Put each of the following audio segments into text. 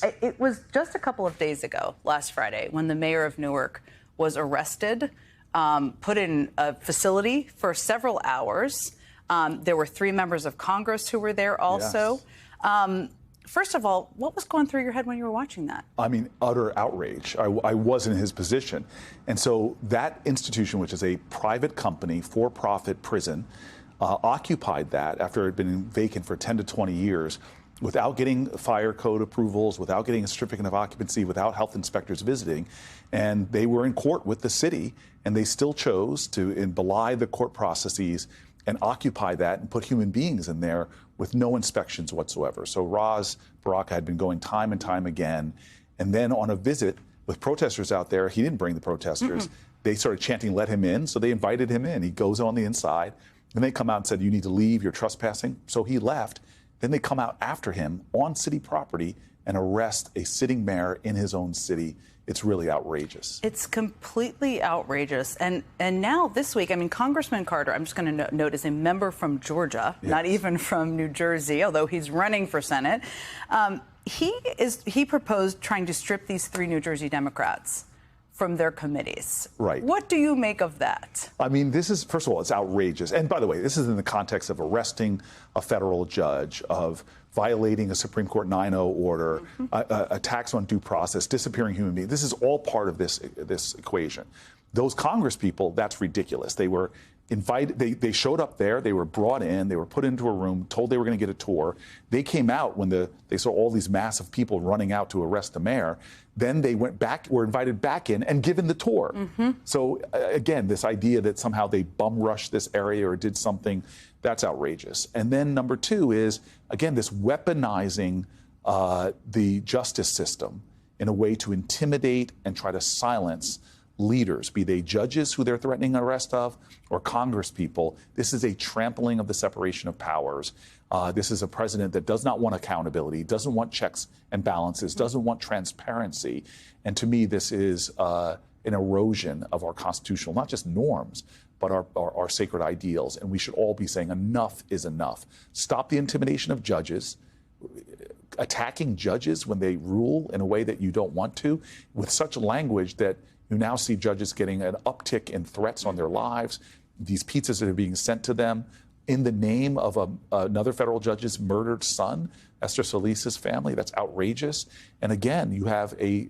It was just a couple of days ago, last Friday, when the mayor of Newark was arrested, put in a facility for several hours. There were 3 members of Congress who were there also. Yes. First of all, what was going through your head when you were watching that? I mean, utter outrage. I was in his position. And so that institution, which is a private company, for-profit prison, occupied that after it had been vacant for 10 to 20 years without getting fire code approvals, without getting a certificate of occupancy, without health inspectors visiting. And they were in court with the city, and they still chose to belie the court processes and occupy that and put human beings in there with no inspections whatsoever. So Ras Baraka had been going time and time again. And then on a visit with protesters out there, he didn't bring the protesters. They started chanting, "Let him in." So they invited him in. He goes on the inside. And they come out and said, "You need to leave, you're trespassing." So he left. Then they come out after him on city property and arrest a sitting mayor in his own city. It's really outrageous. It's completely outrageous. And now this week, I mean, Congressman Carter, I'm just going to note, is a member from Georgia, not even from New Jersey, although he's running for Senate. He proposed trying to strip these 3 New Jersey Democrats from their committees. Right. What do you make of that? I mean, this is, first of all, it's outrageous. And by the way, this is in the context of arresting a federal judge, of violating a Supreme Court 9-0 order, attacks on due process, disappearing human beings. This is all part of this equation. Those Congress people, that's ridiculous. They were invited, they showed up there, they were brought in, they were put into a room, told they were going to get a tour. They came out when they saw all these massive people running out to arrest the mayor. Then they went back, were invited back in and given the tour. So again, this idea that somehow they bum rushed this area or did something, that's outrageous. And then number 2 is, again, this weaponizing the justice system in a way to intimidate and try to silence leaders, be they judges who they're threatening arrest of or Congress people. This is a trampling of the separation of powers. This is a president that does not want accountability, doesn't want checks and balances, doesn't want transparency. And to me, this is an erosion of our constitutional, not just norms, but our sacred ideals. And we should all be saying enough is enough. Stop the intimidation of judges, attacking judges when they rule in a way that you don't want to, with such language that you now see judges getting an uptick in threats on their lives, these pizzas that are being sent to them in the name of another federal judge's murdered son, Esther Solis's family. That's outrageous. And again, you have a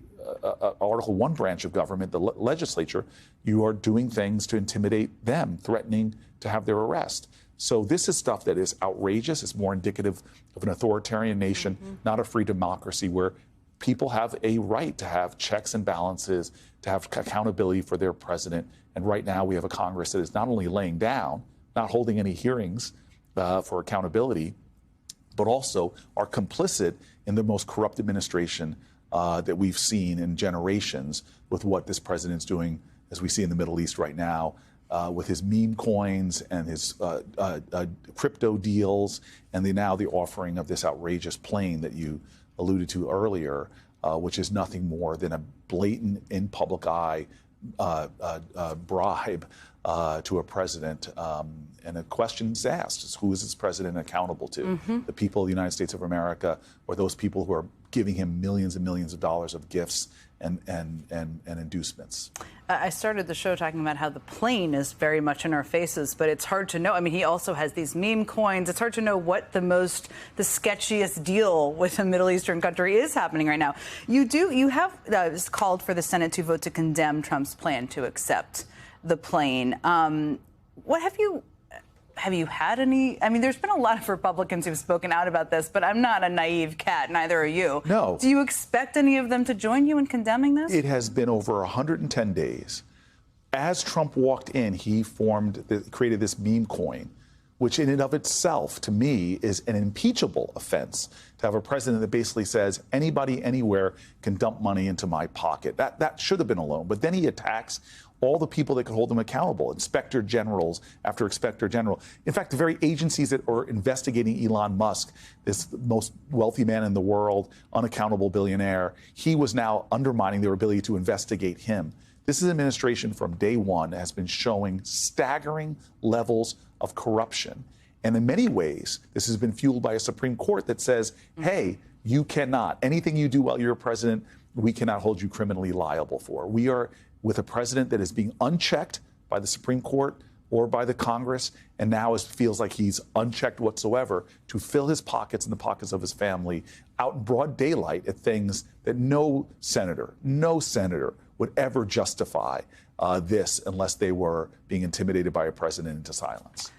Article 1 branch of government, the legislature. You are doing things to intimidate them, threatening to have their arrest. So this is stuff that is outrageous. It's more indicative of an authoritarian nation, not a free democracy where people have a right to have checks and balances, to have accountability for their president. And right now we have a Congress that is not only laying down, not holding any hearings for accountability, but also are complicit in the most corrupt administration that we've seen in generations with what this president's doing, as we see in the Middle East right now, with his meme coins and his crypto deals, and now the offering of this outrageous plane that you alluded to earlier, which is nothing more than a blatant, in public eye bribe to a president. And a question is asked, is who is this president accountable to? The people of the United States of America, or those people who are giving him millions and millions of dollars of gifts and inducements? I started the show talking about how the plane is very much in our faces, but it's hard to know. I mean, he also has these meme coins. It's hard to know what the sketchiest deal with a Middle Eastern country is happening right now. You have called for the Senate to vote to condemn Trump's plan to accept the plane. What have you had any? I mean, there's been a lot of Republicans who've spoken out about this, but I'm not a naive cat, neither are you. No. Do you expect any of them to join you in condemning this? It has been over 110 days. As Trump walked in, he created this meme coin, which in and of itself, to me, is an impeachable offense to have a president that basically says anybody, anywhere can dump money into my pocket. That should have been alone. But then he attacks all the people that could hold them accountable, inspector generals after inspector general. In fact, the very agencies that are investigating Elon Musk, this most wealthy man in the world, unaccountable billionaire, he was now undermining their ability to investigate him. This administration from day one has been showing staggering levels of corruption. And in many ways, this has been fueled by a Supreme Court that says, hey, you cannot. Anything you do while you're president, we cannot hold you criminally liable for. We are with a president that is being unchecked by the Supreme Court or by the Congress, and now feels like he's unchecked whatsoever to fill his pockets and the pockets of his family out in broad daylight at things that no senator would ever justify this unless they were being intimidated by a president into silence.